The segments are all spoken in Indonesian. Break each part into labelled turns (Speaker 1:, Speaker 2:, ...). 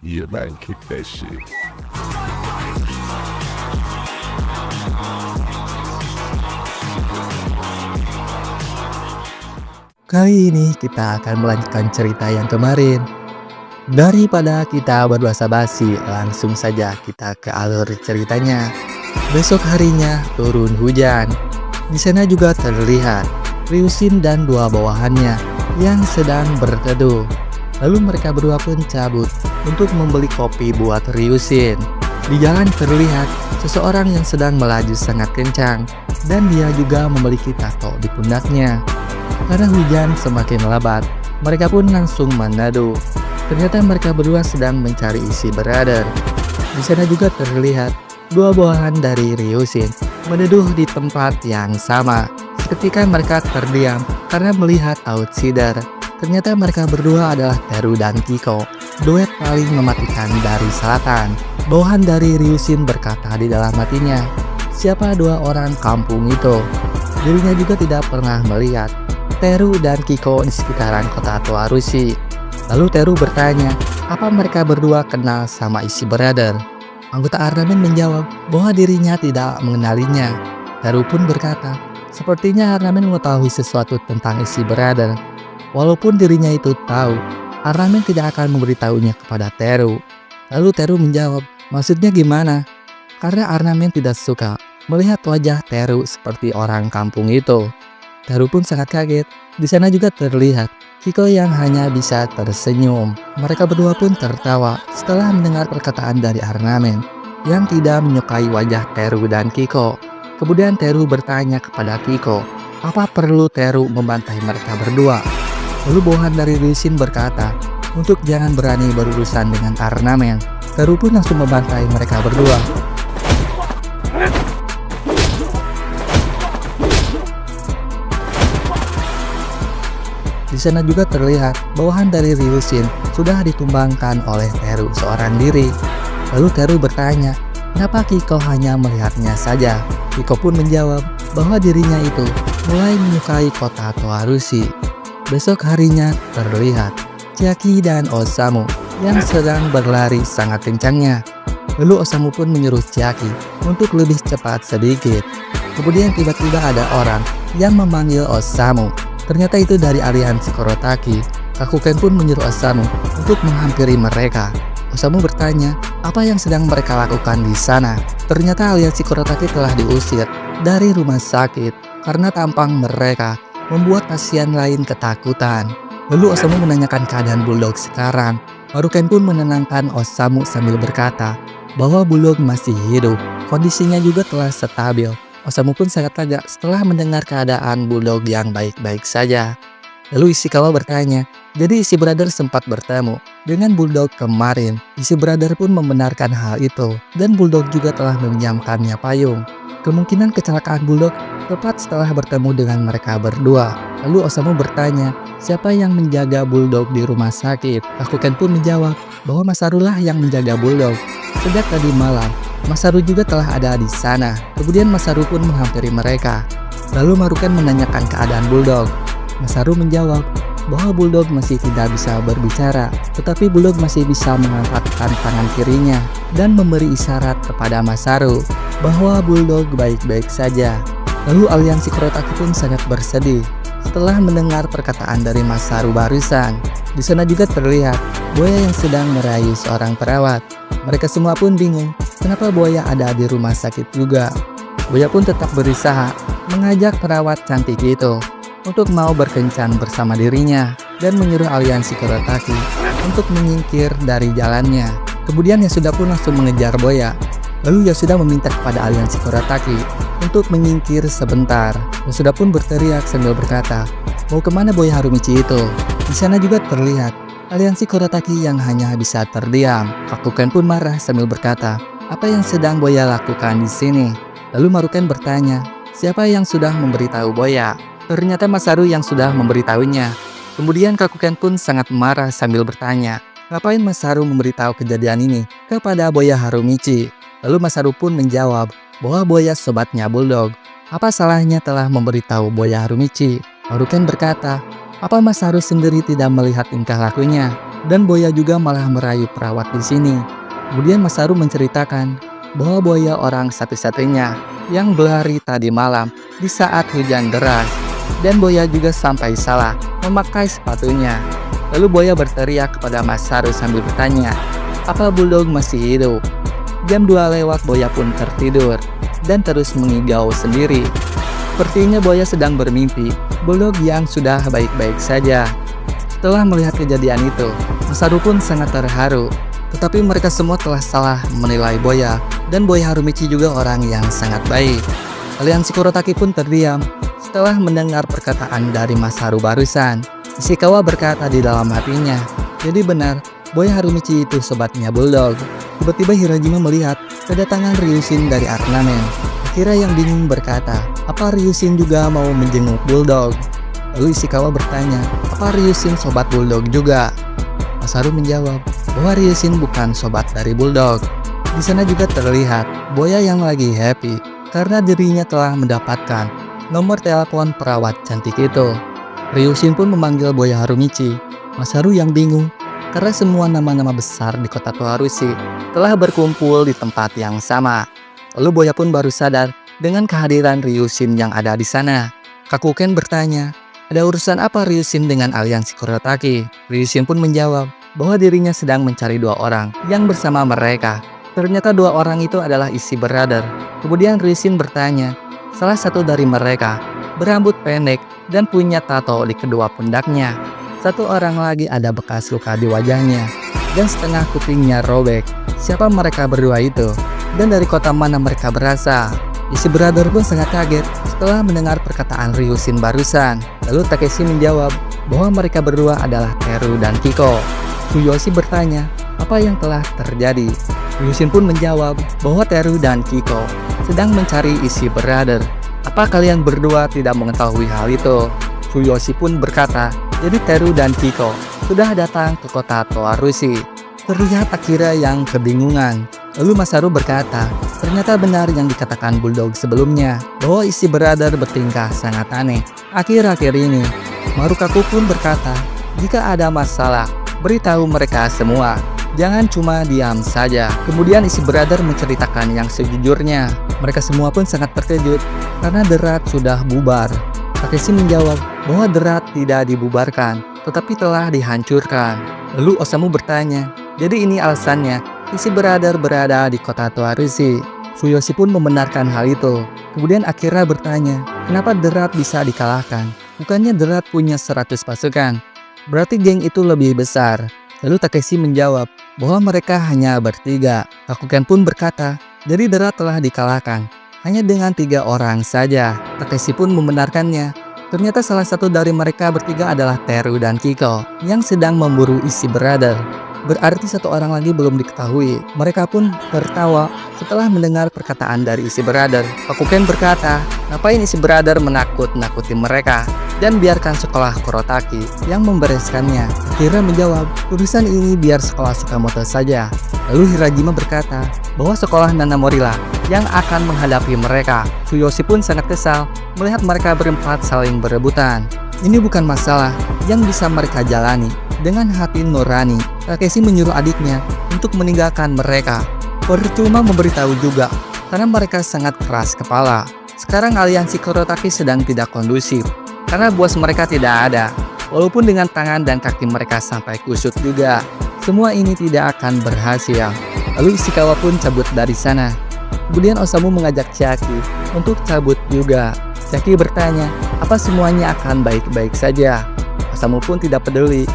Speaker 1: 野蛮 kick that shit.
Speaker 2: Kali ini kita akan melanjutkan cerita yang kemarin. Daripada kita berbasa-basi, langsung saja kita ke alur ceritanya. Besok harinya turun hujan. Di sana juga terlihat Ryushin dan dua bawahannya yang sedang berteduh. Lalu mereka berdua pun cabut untuk membeli kopi buat Ryushin. Di jalan terlihat seseorang yang sedang melaju sangat kencang dan dia juga memiliki tato di pundaknya. Karena hujan semakin lebat, mereka pun langsung meneduh. Ternyata mereka berdua sedang mencari isi brother. Di sana juga terlihat dua bawahan dari Ryushin meneduh di tempat yang sama. Seketika mereka terdiam karena melihat outsider. Ternyata mereka berdua adalah Teru dan Kiko, duet paling mematikan dari selatan. Bawahan dari Ryushin berkata di dalam hatinya, siapa dua orang kampung itu? Dirinya juga tidak pernah melihat Teru dan Kiko di sekitaran kota Toarushi. Lalu Teru bertanya, apa mereka berdua kenal sama isi brother? Anggota Arnamen menjawab bahwa dirinya tidak mengenalinya. Teru pun berkata, sepertinya Arnamen mengetahui sesuatu tentang isi brother. Walaupun dirinya itu tahu, Arnamen tidak akan memberitahunya kepada Teru. Lalu Teru menjawab, maksudnya gimana? Karena Arnamen tidak suka melihat wajah Teru seperti orang kampung itu. Teru pun sangat kaget. Di sana juga terlihat Kiko yang hanya bisa tersenyum. Mereka berdua pun tertawa setelah mendengar perkataan dari Arnamen yang tidak menyukai wajah Teru dan Kiko. Kemudian Teru bertanya kepada Kiko, apa perlu Teru membantai mereka berdua? Lalu bawahan dari Ryushin berkata, untuk jangan berani berurusan dengan Arnamen. Teru pun langsung membantai mereka berdua. Di sana juga terlihat bawahan dari Ryushin sudah ditumbangkan oleh Teru seorang diri. Lalu Teru bertanya, kenapa Kiko hanya melihatnya saja? Kiko pun menjawab bahwa dirinya itu mulai menyukai kota Toarushi. Besok harinya terlihat Chiaki dan Osamu yang sedang berlari sangat kencangnya. Lalu Osamu pun menyuruh Chiaki untuk lebih cepat sedikit. Kemudian tiba-tiba ada orang yang memanggil Osamu. Ternyata itu dari aliansi Kurotaki. Kakuken pun menyuruh Osamu untuk menghampiri mereka. Osamu bertanya, apa yang sedang mereka lakukan di sana? Ternyata aliansi Kurotaki telah diusir dari rumah sakit karena tampang mereka membuat pasien lain ketakutan. Lalu Osamu menanyakan keadaan Bulldog sekarang. Maruken pun menenangkan Osamu sambil berkata bahwa Bulldog masih hidup. Kondisinya juga telah stabil. Osamu pun sangat lega setelah mendengar keadaan Bulldog yang baik-baik saja. Lalu Ishikawa bertanya, jadi isi brother sempat bertemu dengan Bulldog kemarin. Isi brother pun membenarkan hal itu dan Bulldog juga telah meminjamkannya payung. Kemungkinan kecelakaan Bulldog tepat setelah bertemu dengan mereka berdua. Lalu Osamu bertanya, siapa yang menjaga Bulldog di rumah sakit? Kakuken pun menjawab bahwa Masaru lah yang menjaga Bulldog. Sejak tadi malam, Masaru juga telah ada di sana. Kemudian Masaru pun menghampiri mereka. Lalu Maruken menanyakan keadaan Bulldog. Masaru menjawab bahwa Bulldog masih tidak bisa berbicara, tetapi Bulldog masih bisa mengangkatkan tangan kirinya dan memberi isyarat kepada Masaru bahwa Bulldog baik-baik saja. Lalu aliansi Kurotaki pun sangat bersedih setelah mendengar perkataan dari Masaru barusan. Di sana juga terlihat buaya yang sedang merayu seorang perawat. Mereka semua pun bingung kenapa buaya ada di rumah sakit juga. Buaya pun tetap berusaha mengajak perawat cantik itu untuk mau berkencan bersama dirinya dan menyuruh aliansi Kurotaki untuk menyingkir dari jalannya. Kemudian Yasuda pun langsung mengejar buaya. Lalu Yasuda meminta kepada aliansi Kurotaki untuk menyingkir sebentar. Yasuda pun berteriak sambil berkata, mau kemana buaya Harumichi itu? Di sana juga terlihat aliansi Kurotaki yang hanya bisa terdiam. Kakuken pun marah sambil berkata, apa yang sedang buaya lakukan di sini? Lalu Maruken bertanya, siapa yang sudah memberitahu buaya? Ternyata Masaru yang sudah memberitahunya. Kemudian Kakuken pun sangat marah sambil bertanya, ngapain Masaru memberitahu kejadian ini kepada buaya Harumichi? Lalu Masaru pun menjawab bahwa buaya sobatnya Bulldog. Apa salahnya telah memberitahu buaya Harumichi? Maruken berkata, apa Masaru sendiri tidak melihat tingkah lakunya? dan Boya juga malah merayu perawat di sini. Kemudian Masaru menceritakan bahwa Boya orang satu-satunya yang berlari tadi malam di saat hujan deras. Dan Boya juga sampai salah memakai sepatunya. Lalu Boya berteriak kepada Masaru sambil bertanya, apa Bulldog masih hidup? Jam 2 lewat, Boya pun tertidur dan terus mengigau sendiri. Sepertinya Boya sedang bermimpi Bulldog yang sudah baik-baik saja. Setelah melihat kejadian itu, Masaru pun sangat terharu. Tetapi mereka semua telah salah menilai Boya, dan Boya Harumichi juga orang yang sangat baik. Aliansi Kurotaki pun terdiam setelah mendengar perkataan dari Masaru barusan. Ishikawa berkata di dalam hatinya, jadi benar, Boya Harumichi itu sobatnya Bulldog. Tiba-tiba Hirajima melihat kedatangan Ryushin dari Arnamen. Akira yang bingung berkata, apa Ryushin juga mau menjenguk Bulldog? Lalu Ishikawa bertanya, apa Ryushin sobat Bulldog juga? Masaru menjawab bahwa Ryushin bukan sobat dari Bulldog. Di sana juga terlihat Boya yang lagi happy karena dirinya telah mendapatkan nomor telepon perawat cantik itu. Ryushin pun memanggil Boya Harumichi. Masaru yang bingung karena semua nama-nama besar di kota Toharushi telah berkumpul di tempat yang sama. Lalu Boya pun baru sadar dengan kehadiran Ryushin yang ada di sana. Kakuken bertanya, ada urusan apa Ryushin dengan aliansi Kurotaki? Ryushin pun menjawab bahwa dirinya sedang mencari 2 orang yang bersama mereka. Ternyata 2 orang itu adalah isi brother. Kemudian Ryushin bertanya, salah satu dari mereka berambut pendek dan punya tato di kedua pundaknya. 1 orang lagi ada bekas luka di wajahnya dan setengah kupingnya robek. Siapa mereka berdua itu? Dan dari kota mana mereka berasal? Isi brother pun sangat kaget setelah mendengar perkataan Ryushin barusan. Lalu Takeshi menjawab bahwa mereka berdua adalah Teru dan Kiko. Fuyoshi bertanya, apa yang telah terjadi? Ryushin pun menjawab bahwa Teru dan Kiko sedang mencari isi brother. Apa kalian berdua tidak mengetahui hal itu? Fuyoshi pun berkata, jadi Teru dan Kiko sudah datang ke kota Toharushi. Terlihat Akira yang kebingungan. Lalu Masaru berkata, ternyata benar yang dikatakan Bulldog sebelumnya, bahwa isi brother bertingkah sangat aneh. Akhir-akhir ini, Marukaku pun berkata, jika ada masalah, beritahu mereka semua. Jangan cuma diam saja. Kemudian isi brother menceritakan yang sejujurnya. Mereka semua pun sangat terkejut karena The Rat sudah bubar. Takeshi menjawab bahwa The Rat tidak dibubarkan, tetapi telah dihancurkan. Lalu Osamu bertanya, jadi ini alasannya isi brother berada di kota Toharushi. Fuyoshi pun membenarkan hal itu. Kemudian Akira bertanya, kenapa The Rat bisa dikalahkan? Bukannya The Rat punya 100 pasukan? Berarti geng itu lebih besar. Lalu Takeshi menjawab bahwa mereka hanya bertiga. Kakuken pun berkata, jadi The Rat telah dikalahkan hanya dengan 3 orang saja. Takeshi pun membenarkannya. Ternyata salah satu dari mereka bertiga adalah Teru dan Kiko yang sedang memburu isi brother. Berarti 1 orang lagi belum diketahui. Mereka pun tertawa setelah mendengar perkataan dari isi brother. Kakuken berkata, ngapain isi brother menakut-nakuti mereka? Dan biarkan sekolah Kurotaki yang membereskannya. Akira menjawab, urusan ini biar sekolah Sukamoto saja. Lalu Hirajima berkata bahwa sekolah Nanamorila yang akan menghadapi mereka. Fuyoshi pun sangat kesal melihat mereka berempat saling berebutan. Ini bukan masalah yang bisa mereka jalani dengan hati nurani. Takeshi menyuruh adiknya untuk meninggalkan mereka. Percuma memberitahu juga karena mereka sangat keras kepala. Sekarang aliansi Kurotaki sedang tidak kondusif karena bos mereka tidak ada. Walaupun dengan tangan dan kaki mereka sampai kusut juga, semua ini tidak akan berhasil. Lalu Ishikawa pun cabut dari sana. Kemudian Osamu mengajak Chiaki untuk cabut juga. Chiaki bertanya, apa semuanya akan baik-baik saja? Osamu pun tidak peduli.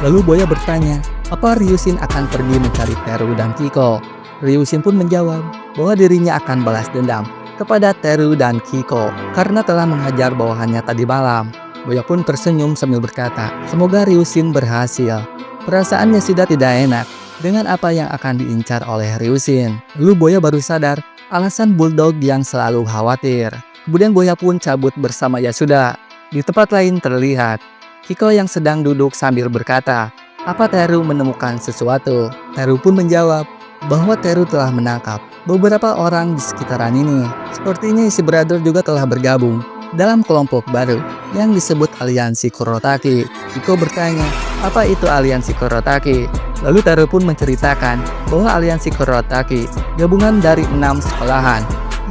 Speaker 2: Lalu Boya bertanya, apa Ryushin akan pergi mencari Teru dan Kiko? Ryushin pun menjawab bahwa dirinya akan balas dendam kepada Teru dan Kiko karena telah menghajar bawahannya tadi malam. Boya pun tersenyum sambil berkata, semoga Ryushin berhasil. Perasaannya sudah tidak enak dengan apa yang akan diincar oleh Ryushin. Lalu Boya baru sadar alasan Bulldog yang selalu khawatir. Kemudian Boya pun cabut bersama Yasuda. Di tempat lain terlihat Kiko yang sedang duduk sambil berkata, apa Teru menemukan sesuatu? Teru pun menjawab bahwa Teru telah menangkap beberapa orang di sekitaran ini. Sepertinya isi brother juga telah bergabung dalam kelompok baru yang disebut Aliansi Kurotaki. Kiko bertanya, apa itu Aliansi Kurotaki? Lalu Teru pun menceritakan bahwa Aliansi Kurotaki gabungan dari 6 sekolahan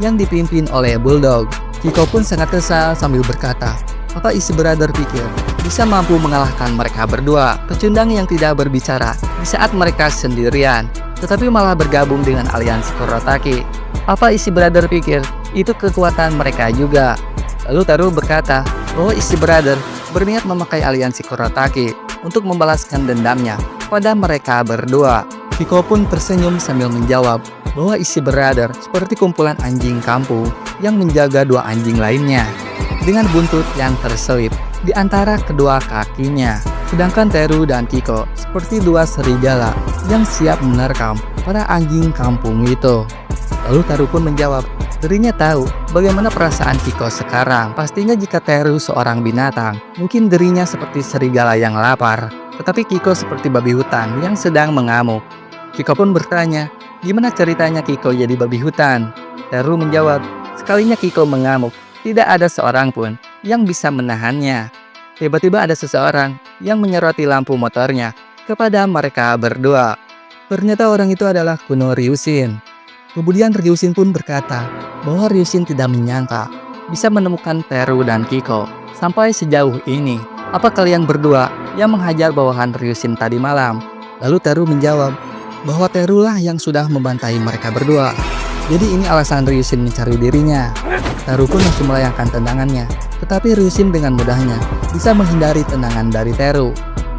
Speaker 2: yang dipimpin oleh Bulldog. Kiko pun sangat kesal sambil berkata, apa isi brother pikir bisa mampu mengalahkan mereka berdua, pecundang yang tidak berbicara di saat mereka sendirian, tetapi malah bergabung dengan Aliansi Kurotaki. Apa isi brother pikir itu kekuatan mereka juga? Lalu Teru berkata bahwa isi brother berniat memakai Aliansi Kurotaki untuk membalaskan dendamnya pada mereka berdua. Kiko pun tersenyum sambil menjawab bahwa isi brother seperti kumpulan anjing kampung yang menjaga 2 anjing lainnya dengan buntut yang terselip di antara kedua kakinya. Sedangkan Teru dan Kiko seperti 2 serigala yang siap menerkam para anjing kampung itu. Lalu Teru pun menjawab, dirinya tahu bagaimana perasaan Kiko sekarang. Pastinya jika Teru seorang binatang, mungkin dirinya seperti serigala yang lapar, tetapi Kiko seperti babi hutan yang sedang mengamuk. Kiko pun bertanya, gimana ceritanya Kiko jadi babi hutan? Teru menjawab, sekalinya Kiko mengamuk, tidak ada seorang pun yang bisa menahannya. Tiba-tiba ada seseorang yang menyoroti lampu motornya kepada mereka berdua. Ternyata orang itu adalah Kuno Ryushin. Kemudian Ryushin pun berkata bahwa Ryushin tidak menyangka bisa menemukan Teru dan Kiko sampai sejauh ini. Apa kalian berdua yang menghajar bawahan Ryushin tadi malam? Lalu Teru menjawab bahwa Teru lah yang sudah membantai mereka berdua. Jadi ini alasan Ryushin mencari dirinya. Teru pun langsung melayangkan tendangannya, tetapi Ryushin dengan mudahnya bisa menghindari tendangan dari Teru.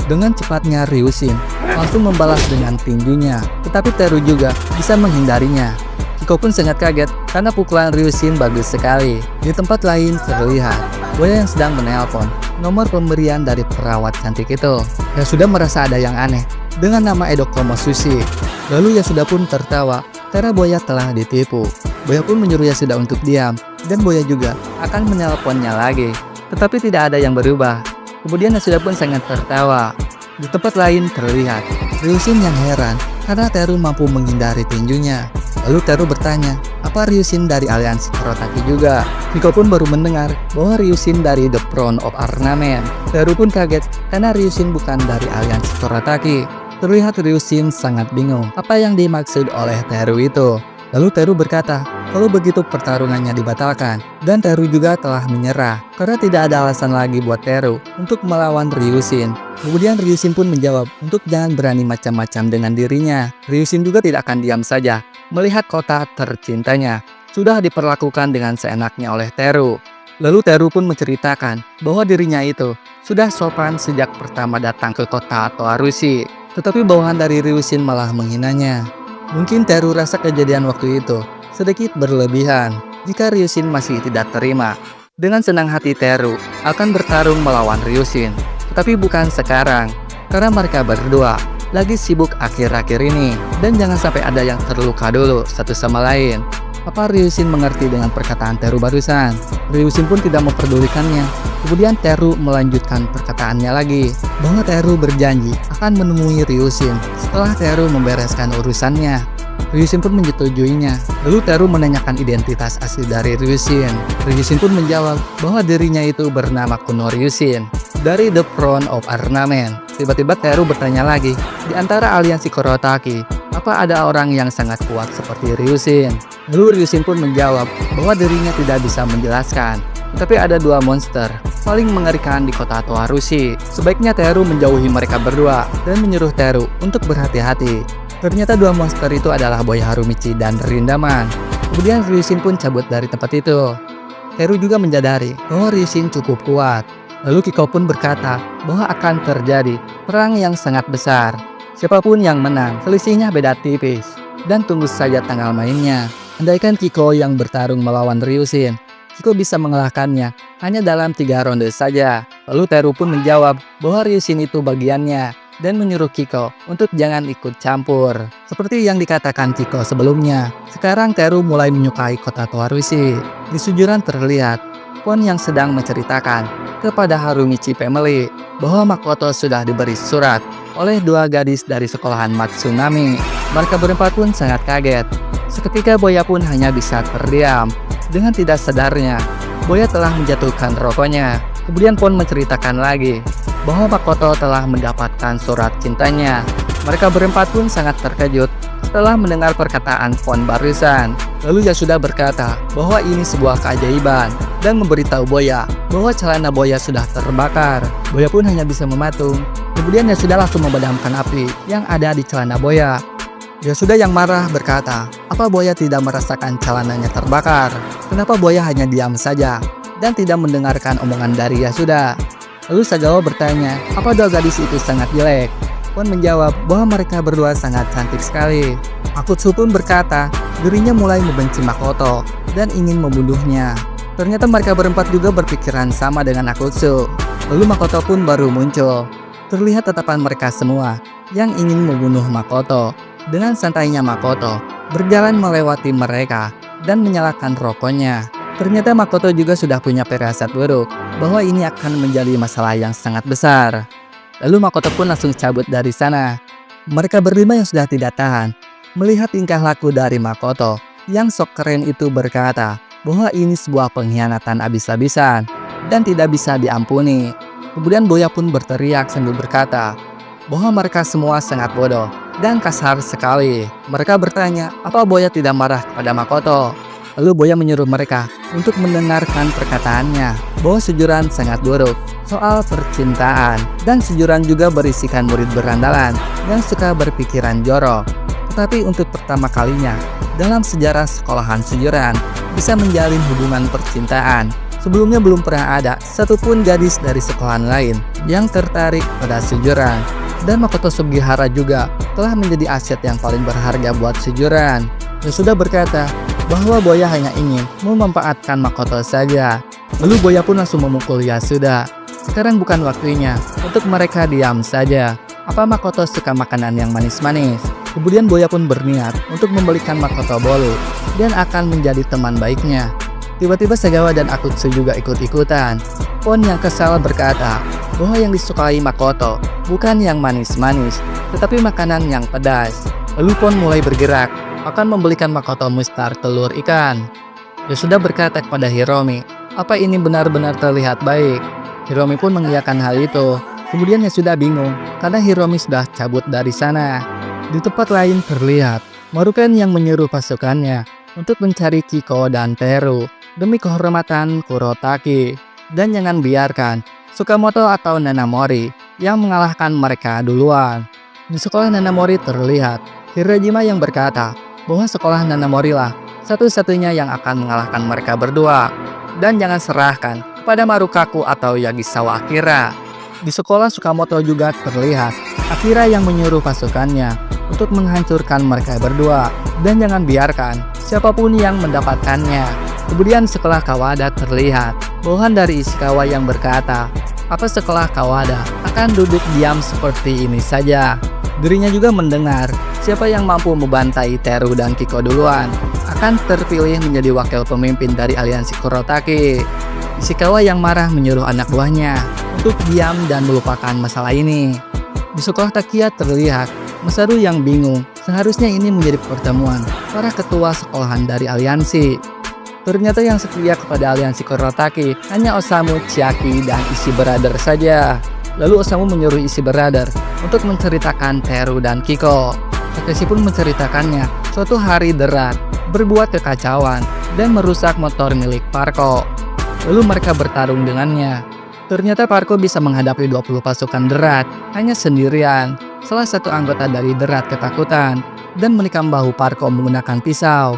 Speaker 2: Dengan cepatnya Ryushin langsung membalas dengan tinjunya, tetapi Teru juga bisa menghindarinya. Kiko pun sangat kaget karena pukulan Ryushin bagus sekali. Di tempat lain terlihat Boya yang sedang menelpon nomor pemberian dari perawat cantik itu. Yasuda merasa ada yang aneh dengan nama Edo Komosushi. Lalu Yasuda pun tertawa karena Boya telah ditipu. Boya pun menyuruh Yasuda untuk diam dan Boya juga akan menelponnya lagi. Tetapi tidak ada yang berubah. Kemudian Yasuda pun sangat tertawa. Di tempat lain terlihat Ryushin yang heran karena Teru mampu menghindari tinjunya. Lalu Teru bertanya, apa Ryushin dari Aliansi Kurotaki juga? Kiko pun baru mendengar bahwa Ryushin dari The Crown of Ornament. Teru pun kaget karena Ryushin bukan dari Aliansi Kurotaki. Terlihat Ryushin sangat bingung apa yang dimaksud oleh Teru itu. Lalu Teru berkata, kalau begitu pertarungannya dibatalkan. Dan Teru juga telah menyerah karena tidak ada alasan lagi buat Teru untuk melawan Ryushin. Kemudian Ryushin pun menjawab untuk jangan berani macam-macam dengan dirinya. Ryushin juga tidak akan diam saja melihat kota tercintanya sudah diperlakukan dengan seenaknya oleh Teru. Lalu Teru pun menceritakan bahwa dirinya itu sudah sopan sejak pertama datang ke kota Toarushi. Tetapi bawahan dari Ryushin malah menghinanya. Mungkin Teru rasa kejadian waktu itu sedikit berlebihan. Jika Ryushin masih tidak terima, dengan senang hati Teru akan bertarung melawan Ryushin. Tetapi bukan sekarang, karena mereka berdua lagi sibuk akhir-akhir ini. Dan jangan sampai ada yang terluka dulu satu sama lain. Apa Ryushin mengerti dengan perkataan Teru barusan? Ryushin pun tidak memperdulikannya. Kemudian Teru melanjutkan perkataannya lagi, bahwa Teru berjanji akan menemui Ryushin setelah Teru membereskan urusannya. Ryushin pun menyetujuinya. Lalu Teru menanyakan identitas asli dari Ryushin. Ryushin pun menjawab bahwa dirinya itu bernama Kuno Ryushin dari The Crown of Ornament. Tiba-tiba Teru bertanya lagi, di antara Aliansi Kurotaki, apa ada orang yang sangat kuat seperti Ryushin? Lalu Ryushin pun menjawab bahwa dirinya tidak bisa menjelaskan. Tapi ada 2 monster paling mengerikan di kota Toarushi. Sebaiknya Teru menjauhi mereka berdua dan menyuruh Teru untuk berhati-hati. Ternyata 2 monster itu adalah Boy Harumichi dan Rindaman. Kemudian Ryushin pun cabut dari tempat itu. Teru juga menyadari bahwa Ryushin cukup kuat. Lalu Kiko pun berkata bahwa akan terjadi perang yang sangat besar. Siapapun yang menang, selisihnya beda tipis. Dan tunggu saja tanggal mainnya. Andaikan Kiko yang bertarung melawan Ryushin, Kiko bisa mengalahkannya hanya dalam 3 ronde saja. Lalu Teru pun menjawab bahwa Ryushin itu bagiannya dan menyuruh Kiko untuk jangan ikut campur. Seperti yang dikatakan Kiko sebelumnya, sekarang Teru mulai menyukai kota Toarushi. Di sujuran terlihat Pon yang sedang menceritakan kepada Harumichi Family bahwa Makoto sudah diberi surat oleh 2 gadis dari sekolahan Matsunami. Mereka berempat pun sangat kaget. Seketika Boya pun hanya bisa terdiam. Dengan tidak sadarnya, Boya telah menjatuhkan rokoknya. Kemudian Pon menceritakan lagi bahwa Makoto telah mendapatkan surat cintanya. Mereka berempat pun sangat terkejut setelah mendengar perkataan Pon barusan. Lalu Yasuda berkata bahwa ini sebuah keajaiban dan memberitahu Boya bahwa celana Boya sudah terbakar. Boya pun hanya bisa mematung. Kemudian Yasuda langsung memadamkan api yang ada di celana Boya. Yasuda yang marah berkata, apa Boya tidak merasakan celananya terbakar? Kenapa Boya hanya diam saja dan tidak mendengarkan omongan dari Yasuda? Lalu Sagawa bertanya, apa dua gadis itu sangat jelek? Pon menjawab bahwa mereka berdua sangat cantik sekali. Akutsu pun berkata, dirinya mulai membenci Makoto dan ingin membunuhnya. Ternyata mereka berempat juga berpikiran sama dengan Akutsu. Lalu Makoto pun baru muncul. Terlihat tatapan mereka semua yang ingin membunuh Makoto. Dengan santainya Makoto berjalan melewati mereka dan menyalakan rokoknya. Ternyata Makoto juga sudah punya firasat buruk bahwa ini akan menjadi masalah yang sangat besar. Lalu Makoto pun langsung cabut dari sana. Mereka berlima yang sudah tidak tahan melihat tingkah laku dari Makoto yang sok keren itu berkata bahwa ini sebuah pengkhianatan abis-abisan dan tidak bisa diampuni. Kemudian Boya pun berteriak sambil berkata bahwa mereka semua sangat bodoh dan kasar sekali. Mereka bertanya, apa Boya tidak marah kepada Makoto? Lalu Boya menyuruh mereka untuk mendengarkan perkataannya bahwa sejuran sangat buruk soal percintaan, dan sejuran juga berisikan murid berandalan yang suka berpikiran jorok. Tetapi untuk pertama kalinya dalam sejarah sekolahan sejuran bisa menjalin hubungan percintaan. Sebelumnya belum pernah ada satupun gadis dari sekolahan lain yang tertarik pada sejuran. Dan Makoto Sugihara juga telah menjadi aset yang paling berharga buat sejuran. Yasuda berkata bahwa Boya hanya ingin memanfaatkan Makoto saja. Lalu Boya pun langsung memukul Yasuda. Sekarang bukan waktunya untuk mereka diam saja. Apa Makoto suka makanan yang manis-manis? Kemudian Boya pun berniat untuk membelikan Makoto bolu dan akan menjadi teman baiknya. Tiba-tiba Sagawa dan Akutsu juga ikut-ikutan. Pon yang kesal berkata bahwa yang disukai Makoto bukan yang manis-manis, tetapi makanan yang pedas. Lalu Pon mulai bergerak, akan membelikan Makoto mustar telur ikan. Yasuda berkata kepada Hiromi, apa ini benar-benar terlihat baik? Hiromi pun mengiyakan hal itu. Kemudian Yasuda bingung, karena Hiromi sudah cabut dari sana. Di tempat lain terlihat Maruken yang menyuruh pasukannya untuk mencari Kiko dan Teru demi kehormatan Kurotaki. Dan jangan biarkan Tsukamoto atau Nanamori yang mengalahkan mereka duluan. Di sekolah Nanamori terlihat Hirajima yang berkata bahwa sekolah Nanamori lah satu-satunya yang akan mengalahkan mereka berdua. Dan jangan serahkan kepada Marukaku atau Yagisawa Akira. Di sekolah Tsukamoto juga terlihat Akira yang menyuruh pasukannya untuk menghancurkan mereka berdua. Dan jangan biarkan siapapun yang mendapatkannya. Kemudian sekolah Kawada terlihat bawahan dari Ishikawa yang berkata, apa sekolah Kawada akan duduk diam seperti ini saja? Dirinya juga mendengar siapa yang mampu membantai Teru dan Kiko duluan akan terpilih menjadi wakil pemimpin dari aliansi Kurotaki. Ishikawa yang marah menyuruh anak buahnya untuk diam dan melupakan masalah ini. Di sekolah Takia terlihat Masaru yang bingung. Seharusnya ini menjadi pertemuan para ketua sekolahan dari aliansi. Ternyata yang setia kepada aliansi Kurotaki hanya Osamu, Chiaki, dan Isi Brother saja. Lalu Osamu menyuruh Isi Brother untuk menceritakan Teru dan Kiko. Takeshi pun menceritakannya suatu hari Derat berbuat kekacauan dan merusak motor milik Parko. Lalu mereka bertarung dengannya. Ternyata Parko bisa menghadapi 20 pasukan Derat hanya sendirian. Salah satu anggota dari Derat ketakutan dan menikam bahu Parko menggunakan pisau.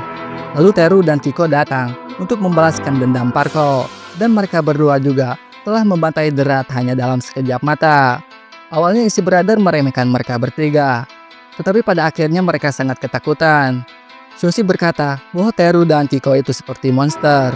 Speaker 2: Lalu Teru dan Kiko datang untuk membalaskan dendam Parko. Dan mereka berdua juga telah membantai Derat hanya dalam sekejap mata. Awalnya Isi Brother meremehkan mereka bertiga. Tetapi pada akhirnya mereka sangat ketakutan. Shoshi berkata bahwa Teru dan Kiko itu seperti monster.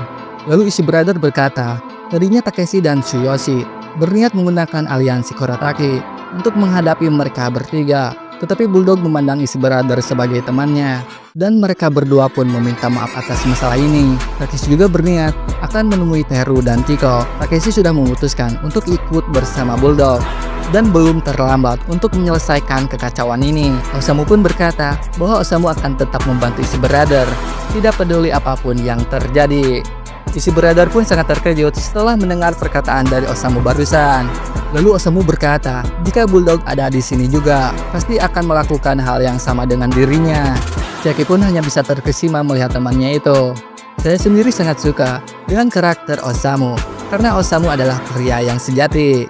Speaker 2: Lalu Isi Brother berkata, tadinya Takeshi dan Tsuyoshi berniat menggunakan aliansi Kurotaki untuk menghadapi mereka bertiga. Tetapi Bulldog memandang Isi Brother sebagai temannya, dan mereka berdua pun meminta maaf atas masalah ini. Takeshi juga berniat akan menemui Teru dan Kiko. Takeshi sudah memutuskan untuk ikut bersama Bulldog, dan belum terlambat untuk menyelesaikan kekacauan ini. Osamu pun berkata bahwa Osamu akan tetap membantu Isi Brother, tidak peduli apapun yang terjadi. Isi Brother pun sangat terkejut setelah mendengar perkataan dari Osamu barusan. Lalu Osamu berkata, jika Bulldog ada di sini juga, pasti akan melakukan hal yang sama dengan dirinya. Jackie pun hanya bisa terkesima melihat temannya itu. Saya sendiri sangat suka dengan karakter Osamu, karena Osamu adalah pria yang sejati.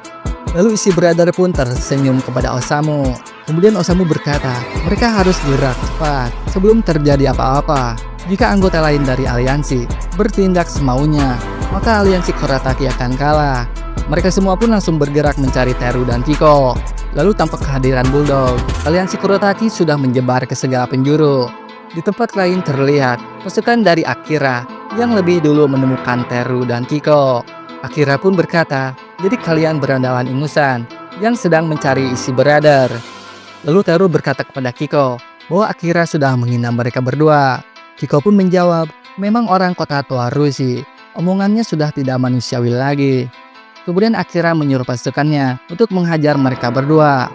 Speaker 2: Lalu Isi Brother pun tersenyum kepada Osamu. Kemudian Osamu berkata, mereka harus gerak cepat sebelum terjadi apa-apa. Jika anggota lain dari aliansi bertindak semaunya, maka aliansi Kurataki akan kalah. Mereka semua pun langsung bergerak mencari Teru dan Kiko. Lalu tanpa kehadiran Bulldog, aliansi Kurataki sudah menyebar ke segala penjuru. Di tempat lain terlihat pasukan dari Akira yang lebih dulu menemukan Teru dan Kiko. Akira pun berkata, jadi kalian berandalan ingusan yang sedang mencari Isi Brother. Lalu Teru berkata kepada Kiko bahwa Akira sudah menghina mereka berdua. Kiko pun menjawab, memang orang kota tua Rushi, omongannya sudah tidak manusiawi lagi. Kemudian Akira menyuruh pasukannya untuk menghajar mereka berdua.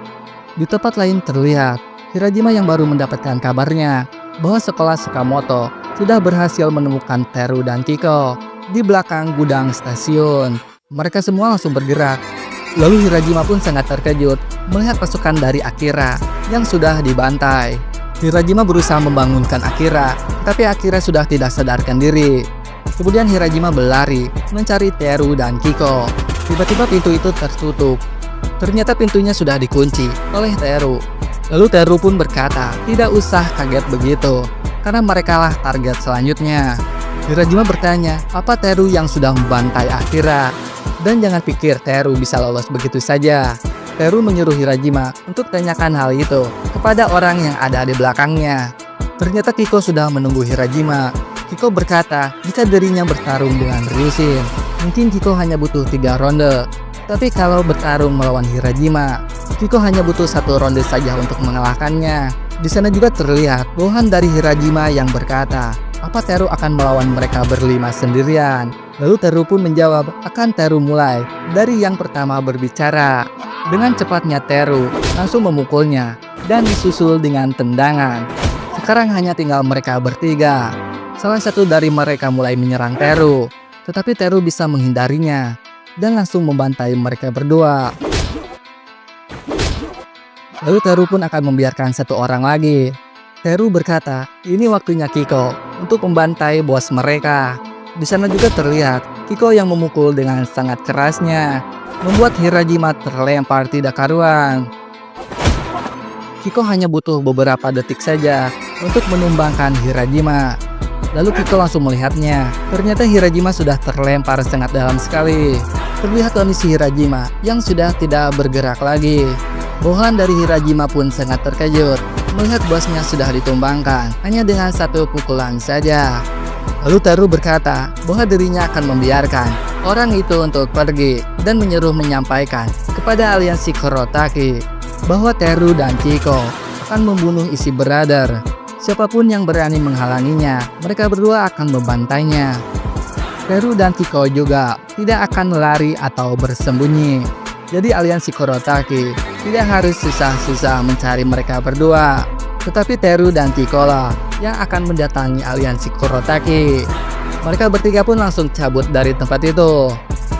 Speaker 2: Di tempat lain terlihat Hirajima yang baru mendapatkan kabarnya bahwa sekolah Sakamoto sudah berhasil menemukan Teru dan Kiko di belakang gudang stasiun. Mereka semua langsung bergerak. Lalu Hirajima pun sangat terkejut melihat pasukan dari Akira yang sudah dibantai. Hirajima berusaha membangunkan Akira, tapi Akira sudah tidak sadarkan diri. Kemudian Hirajima berlari mencari Teru dan Kiko. Tiba-tiba pintu itu tertutup. Ternyata pintunya sudah dikunci oleh Teru. Lalu Teru pun berkata, tidak usah kaget begitu, karena merekalah target selanjutnya. Hirajima bertanya, apa Teru yang sudah membantai Akira? Dan jangan pikir Teru bisa lolos begitu saja. Teru menyuruh Hirajima untuk tanyakan hal itu kepada orang yang ada di belakangnya. Ternyata Kiko sudah menunggu Hirajima. Kiko berkata jika dirinya bertarung dengan Ryushin, mungkin Kiko hanya butuh 3 ronde. Tapi kalau bertarung melawan Hirajima, Kiko hanya butuh 1 ronde saja untuk mengalahkannya. Di sana juga terlihat bawahan dari Hirajima yang berkata, apa Teru akan melawan mereka berlima sendirian? Lalu Teru pun menjawab, akan Teru mulai dari yang pertama berbicara. Dengan cepatnya Teru langsung memukulnya dan disusul dengan tendangan. Sekarang hanya tinggal mereka bertiga. Salah satu dari mereka mulai menyerang Teru, tetapi Teru bisa menghindarinya dan langsung membantai mereka berdua. Lalu Teru pun akan membiarkan 1 orang lagi. Teru berkata, ini waktunya Kiko untuk membantai bos mereka. Di sana juga terlihat Kiko yang memukul dengan sangat kerasnya, membuat Hirajima terlempar tidak karuan. Kiko hanya butuh beberapa detik saja untuk menumbangkan Hirajima. Lalu Kiko langsung melihatnya. Ternyata Hirajima sudah terlempar sangat dalam sekali. Terlihat kondisi Hirajima yang sudah tidak bergerak lagi. Bawahan dari Hirajima pun sangat terkejut melihat bosnya sudah ditumbangkan hanya dengan 1 pukulan saja. Lalu Teru berkata bahwa dirinya akan membiarkan orang itu untuk pergi dan menyuruh menyampaikan kepada aliansi Kurataki bahwa Teru dan Kiko akan membunuh Isi Brother. Siapapun yang berani menghalanginya, mereka berdua akan membantainya. Teru dan Kiko juga tidak akan lari atau bersembunyi. Jadi aliansi Kurataki tidak harus susah-susah mencari mereka berdua. Tetapi Teru dan Kiko lah yang akan mendatangi aliansi Kurataki. Mereka bertiga pun langsung cabut dari tempat itu.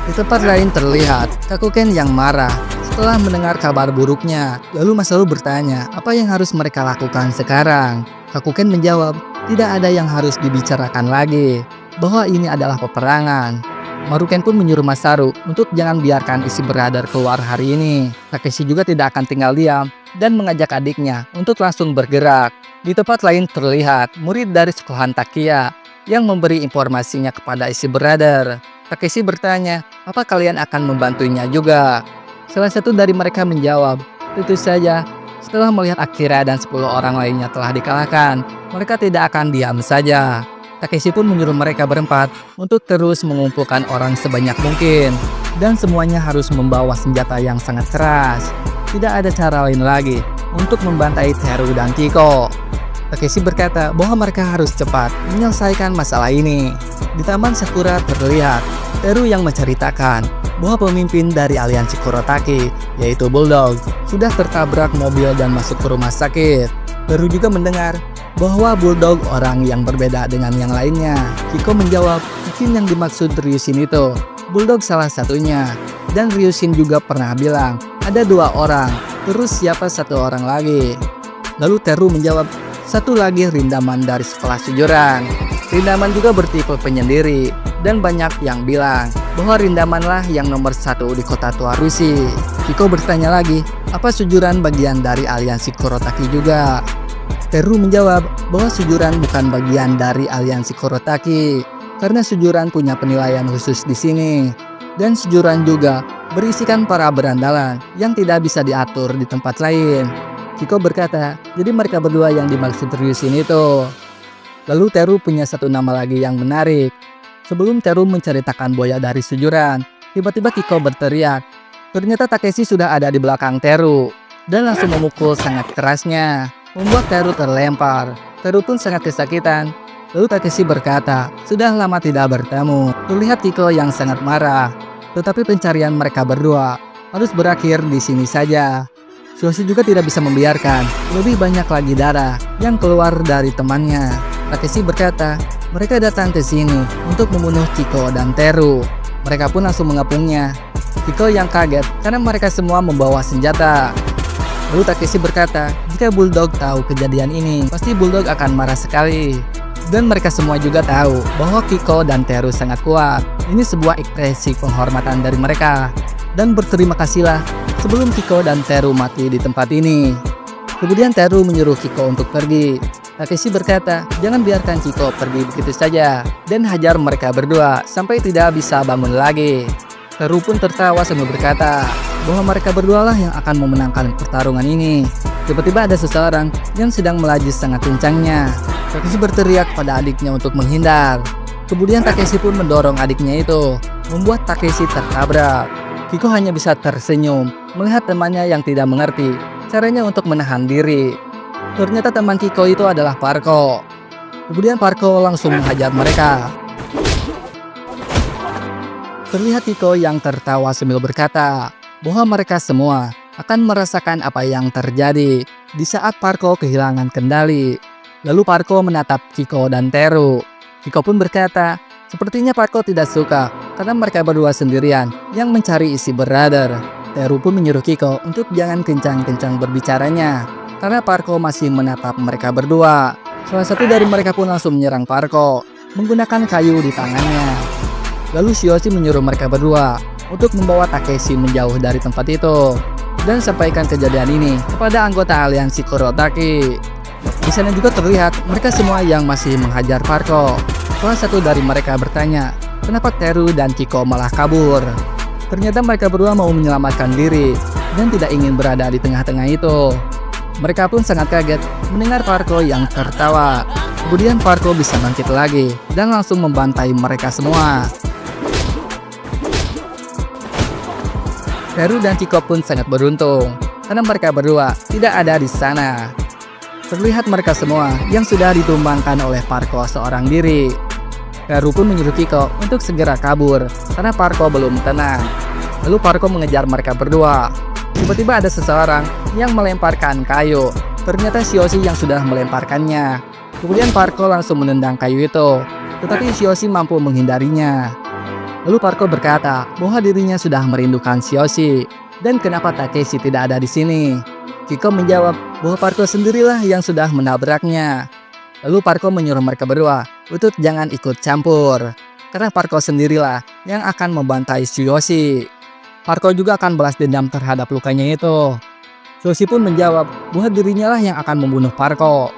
Speaker 2: Di tempat lain terlihat Kakuken yang marah setelah mendengar kabar buruknya. Lalu Masaru bertanya apa yang harus mereka lakukan sekarang. Kakuken menjawab, tidak ada yang harus dibicarakan lagi, bahwa ini adalah peperangan. Maruken pun menyuruh Masaru untuk jangan biarkan Isi Brother keluar hari ini. Takeshi juga tidak akan tinggal diam dan mengajak adiknya untuk langsung bergerak. Di tempat lain terlihat murid dari sekolahan Takia yang memberi informasinya kepada Isi Brother. Takeshi bertanya, apa kalian akan membantunya juga? Salah satu dari mereka menjawab, tentu saja. Setelah melihat Akira dan 10 orang lainnya telah dikalahkan, mereka tidak akan diam saja. Takeshi pun menyuruh mereka berempat untuk terus mengumpulkan orang sebanyak mungkin. Dan semuanya harus membawa senjata yang sangat keras. Tidak ada cara lain lagi untuk membantai Teru dan Kiko. Takeshi berkata bahwa mereka harus cepat menyelesaikan masalah ini. Di Taman Sakura terlihat Teru yang menceritakan bahwa pemimpin dari aliansi Kurataki, yaitu Bulldog, sudah tertabrak mobil dan masuk ke rumah sakit. Teru juga mendengar bahwa Bulldog orang yang berbeda dengan yang lainnya. Kiko menjawab, Mungkin yang dimaksud Ryushin itu Bulldog salah satunya. Dan Ryushin juga pernah bilang ada 2 orang, terus siapa satu orang lagi? Lalu Teru menjawab, satu lagi Rindaman dari sekolah sujuran. Rindaman juga bertipe penyendiri, dan banyak yang bilang bahwa Rindamanlah yang nomor 1 di kota tua Rusi. Kiko bertanya lagi, apa sujuran bagian dari aliansi Kurotaki juga? Teru menjawab bahwa sujuran bukan bagian dari aliansi Kurotaki, karena sujuran punya penilaian khusus di sini. Dan sujuran juga berisikan para berandalan yang tidak bisa diatur di tempat lain. Kiko berkata, jadi mereka berdua yang dimaksud Ryushin itu. Lalu Teru punya satu nama lagi yang menarik. Sebelum Teru menceritakan boya dari sujuran, tiba-tiba Kiko berteriak. Ternyata Takeshi sudah ada di belakang Teru dan langsung memukul sangat kerasnya, membuat Teru terlempar. Teru pun sangat kesakitan. Lalu Takeshi berkata, sudah lama tidak bertemu. Terlihat Kiko yang sangat marah. Tetapi pencarian mereka berdua harus berakhir di sini saja. Shoshi juga tidak bisa membiarkan lebih banyak lagi darah yang keluar dari temannya. Takeshi berkata, mereka datang ke sini untuk membunuh Kiko dan Teru. Mereka pun langsung mengepungnya. Kiko yang kaget karena mereka semua membawa senjata. Lalu Takeshi berkata, jika Bulldog tahu kejadian ini, pasti Bulldog akan marah sekali. Dan mereka semua juga tahu bahwa Kiko dan Teru sangat kuat. Ini sebuah ekspresi penghormatan dari mereka. Dan berterima kasihlah sebelum Kiko dan Teru mati di tempat ini. Kemudian Teru menyuruh Kiko untuk pergi. Takeshi berkata, jangan biarkan Kiko pergi begitu saja. Dan hajar mereka berdua sampai tidak bisa bangun lagi. Teru pun tertawa sambil berkata bahwa mereka berdua lah yang akan memenangkan pertarungan ini. Tiba-tiba ada seseorang yang sedang melaju sangat kencangnya. Takeshi berteriak pada adiknya untuk menghindar. Kemudian Takeshi pun mendorong adiknya itu, membuat Takeshi tertabrak. Kiko hanya bisa tersenyum melihat temannya yang tidak mengerti caranya untuk menahan diri. Ternyata teman Kiko itu adalah Parko. Kemudian Parko langsung menghajar mereka. Terlihat Kiko yang tertawa sambil berkata bahwa mereka semua akan merasakan apa yang terjadi di saat Parko kehilangan kendali. Lalu Parko menatap Kiko dan Teru. Kiko pun berkata, sepertinya Parko tidak suka karena mereka berdua sendirian yang mencari isi brother. Teru pun menyuruh Kiko untuk jangan kencang-kencang berbicaranya karena Parko masih menatap mereka berdua. Salah satu dari mereka pun langsung menyerang Parko menggunakan kayu di tangannya. Lalu Shoshi menyuruh mereka berdua untuk membawa Takeshi menjauh dari tempat itu dan sampaikan kejadian ini kepada anggota aliansi Kurotaki. Di sana juga terlihat mereka semua yang masih menghajar Parko. Salah satu dari mereka bertanya, kenapa Teru dan Kiko malah kabur? Ternyata mereka berdua mau menyelamatkan diri dan tidak ingin berada di tengah-tengah itu. Mereka pun sangat kaget mendengar Parko yang tertawa. Kemudian Parko bisa bangkit lagi dan langsung membantai mereka semua. Teru dan Kiko pun sangat beruntung karena mereka berdua tidak ada di sana. Terlihat mereka semua yang sudah ditumbangkan oleh Parko seorang diri. Teru pun menyuruh Kiko untuk segera kabur karena Parko belum tenang. Lalu Parko mengejar mereka berdua. Tiba-tiba ada seseorang yang melemparkan kayu. Ternyata Shoshi yang sudah melemparkannya. Kemudian Parko langsung menendang kayu itu, tetapi Shoshi mampu menghindarinya. Lalu Parko berkata bahwa dirinya sudah merindukan Shoshi dan kenapa Takeshi tidak ada di sini. Kiko menjawab bahwa Parko sendirilah yang sudah menabraknya. Lalu Parko menyuruh mereka berdua untuk jangan ikut campur, karena Parko sendirilah yang akan membantai Shoshi. Parko juga akan balas dendam terhadap lukanya itu. Shoshi pun menjawab bahwa dirinya lah yang akan membunuh Parko.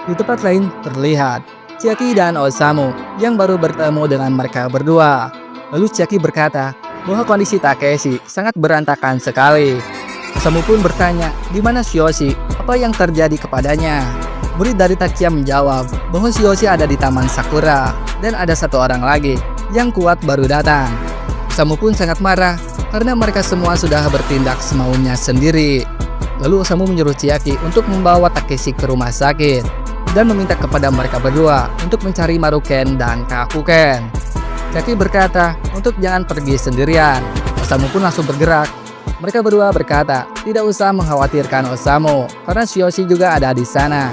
Speaker 2: Di tempat lain terlihat Chiaki dan Osamu yang baru bertemu dengan mereka berdua. Lalu Chiaki berkata bahwa kondisi Takeshi sangat berantakan sekali. Osamu pun bertanya, di mana Shoshi? Apa yang terjadi kepadanya? Murid dari Takia menjawab bahwa Shoshi ada di Taman Sakura dan ada satu orang lagi yang kuat baru datang. Osamu pun sangat marah karena mereka semua sudah bertindak semaunya sendiri. Lalu Osamu menyuruh Chiaki untuk membawa Takeshi ke rumah sakit dan meminta kepada mereka berdua untuk mencari Maruken dan Kakuken. Chiaki berkata untuk jangan pergi sendirian. Osamu pun langsung bergerak. Mereka berdua berkata tidak usah mengkhawatirkan Osamu karena Shoshi juga ada di sana.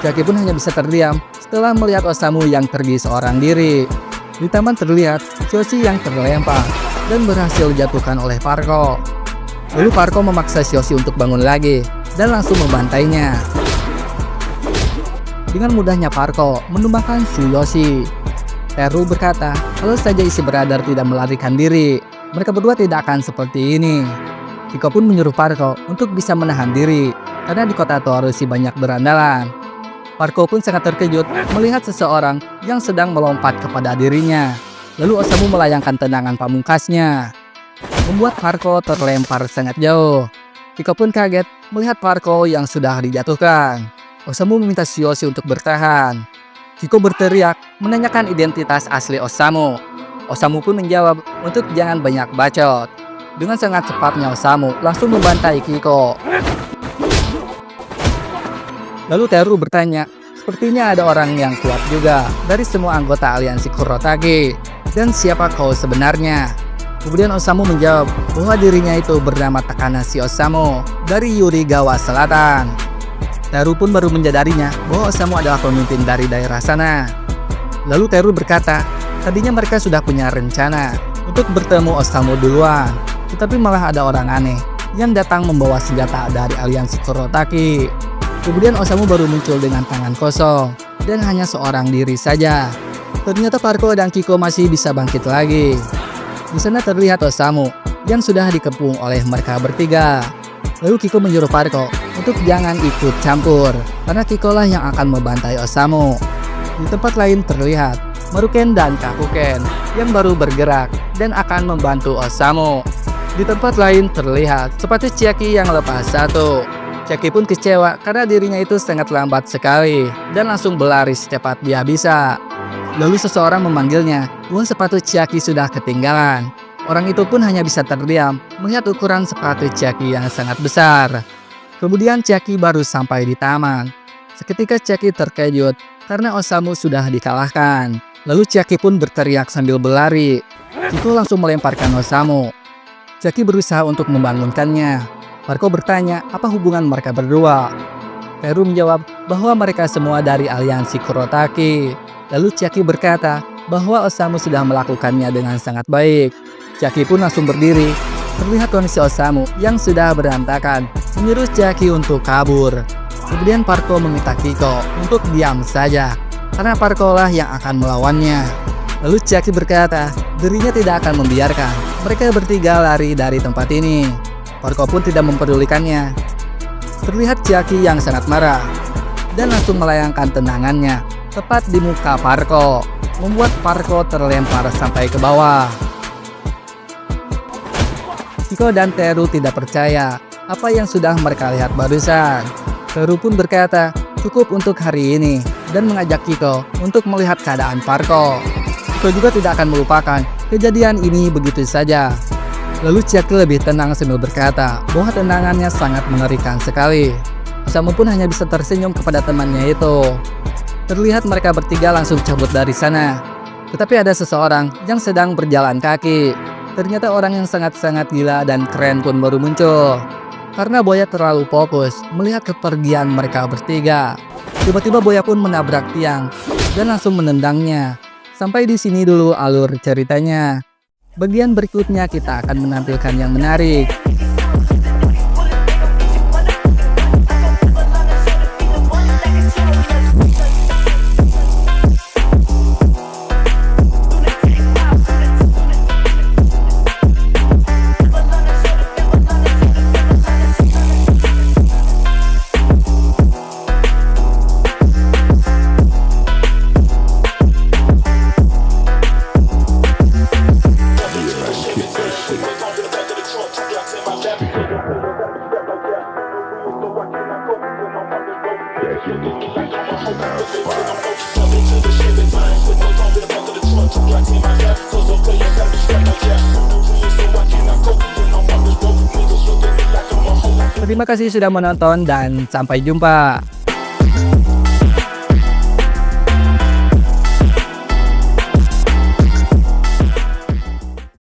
Speaker 2: Chiaki pun hanya bisa terdiam setelah melihat Osamu yang pergi seorang diri. Di taman terlihat Sioshi yang terlempar dan berhasil dijatuhkan oleh Parko. Lalu Parko memaksa Sioshi untuk bangun lagi dan langsung membantainya. Dengan mudahnya Parko menumbangkan Tsuyoshi. Teru berkata, kalau saja isi beradar tidak melarikan diri, mereka berdua tidak akan seperti ini. Kiko pun menyuruh Parko untuk bisa menahan diri, karena di kota Toarushi banyak berandalan. Parko pun sangat terkejut melihat seseorang yang sedang melompat kepada dirinya. Lalu Osamu melayangkan tendangan pamungkasnya, membuat Parko terlempar sangat jauh. Kiko pun kaget melihat Parko yang sudah dijatuhkan. Osamu meminta Tsuyoshi untuk bertahan. Kiko berteriak menanyakan identitas asli Osamu. Osamu pun menjawab untuk jangan banyak bacot. Dengan sangat cepatnya Osamu langsung membantai Kiko. Lalu Teru bertanya, sepertinya ada orang yang kuat juga dari semua anggota aliansi Kurotake. Dan siapa kau sebenarnya? Kemudian Osamu menjawab bahwa dirinya itu bernama Takanashi Osamu dari Yurigawa Selatan. Teru pun baru menyadarinya bahwa Osamu adalah pemimpin dari daerah sana. Lalu Teru berkata, tadinya mereka sudah punya rencana untuk bertemu Osamu duluan, tetapi malah ada orang aneh yang datang membawa senjata dari aliansi Kurotake. Kemudian Osamu baru muncul dengan tangan kosong dan hanya seorang diri saja. Ternyata Parko dan Kiko masih bisa bangkit lagi. Di sana terlihat Osamu yang sudah dikepung oleh mereka bertiga. Lalu Kiko menyuruh Parko untuk jangan ikut campur, karena Kiko lah yang akan membantai Osamu. Di tempat lain terlihat Maruken dan Kakuken yang baru bergerak dan akan membantu Osamu. Di tempat lain terlihat sepatu Chiaki yang lepas satu. Chiaki pun kecewa karena dirinya itu sangat lambat sekali dan langsung berlari secepat dia bisa. Lalu seseorang memanggilnya bahwa sepatu Chiaki sudah ketinggalan. Orang itu pun hanya bisa terdiam melihat ukuran sepatu Chiaki yang sangat besar. Kemudian Chiaki baru sampai di taman. Seketika Chiaki terkejut karena Osamu sudah dikalahkan. Lalu Chiaki pun berteriak sambil berlari. Kiko langsung melemparkan Osamu. Chiaki berusaha untuk membangunkannya. Parko bertanya apa hubungan mereka berdua. Teru menjawab bahwa mereka semua dari aliansi Kurotake. Lalu Chiaki berkata bahwa Osamu sudah melakukannya dengan sangat baik. Chiaki pun langsung berdiri. Terlihat kondisi Osamu yang sudah berantakan menyuruh Chiaki untuk kabur. Kemudian Parko meminta Kiko untuk diam saja, karena Parko lah yang akan melawannya. Lalu Chiaki berkata dirinya tidak akan membiarkan mereka bertiga lari dari tempat ini. Parko pun tidak mempedulikannya. Terlihat Chiaki yang sangat marah dan langsung melayangkan tendangannya tepat di muka Parko, membuat Parko terlempar sampai ke bawah. Kiko dan Teru tidak percaya apa yang sudah mereka lihat barusan. Teru pun berkata cukup untuk hari ini dan mengajak Kiko untuk melihat keadaan Parko. Kiko juga tidak akan melupakan kejadian ini begitu saja. Lalu Chiaki lebih tenang sambil berkata bahwa tendangannya sangat mengerikan sekali. Osamu pun hanya bisa tersenyum kepada temannya itu. Terlihat mereka bertiga langsung cabut dari sana. Tetapi ada seseorang yang sedang berjalan kaki. Ternyata orang yang sangat-sangat gila dan keren pun baru muncul. Karena Boya terlalu fokus melihat kepergian mereka bertiga. Tiba-tiba Boya pun menabrak tiang dan langsung menendangnya. Sampai di sini dulu alur ceritanya. Bagian berikutnya kita akan menampilkan yang menarik. Terima kasih sudah menonton dan sampai jumpa.